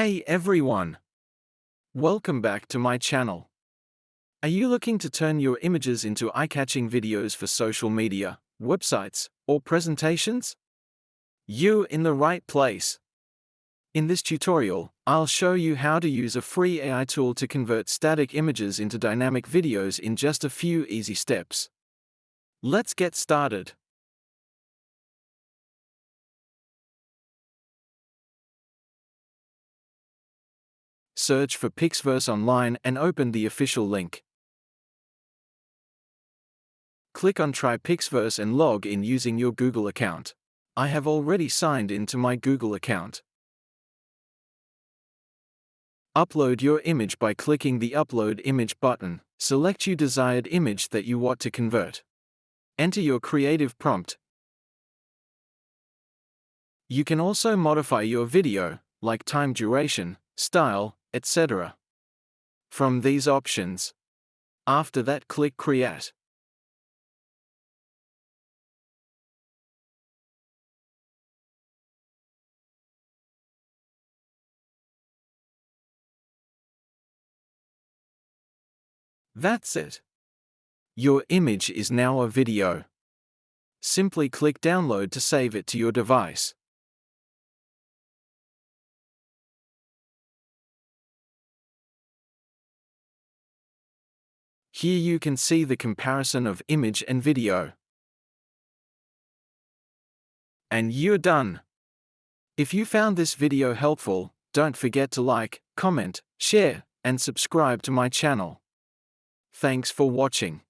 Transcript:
Hey everyone! Welcome back to my channel. Are you looking to turn your images into eye-catching videos for social media, websites, or presentations? You're in the right place. In this tutorial, I'll show you how to use a free AI tool to convert static images into dynamic videos in just a few easy steps. Let's get started. Search for Pixverse online and open the official link. Click on Try Pixverse and log in using your Google account. I have already signed into my Google account. Upload your image by clicking the Upload Image button. Select your desired image that you want to convert. Enter your creative prompt. You can also modify your video, like time duration, style, etc. from these options. After that, click Create. That's it. Your image is now a video. Simply click Download to save it to your device. Here you can see the comparison of image and video. And you're done. If you found this video helpful, don't forget to like, comment, share, and subscribe to my channel. Thanks for watching.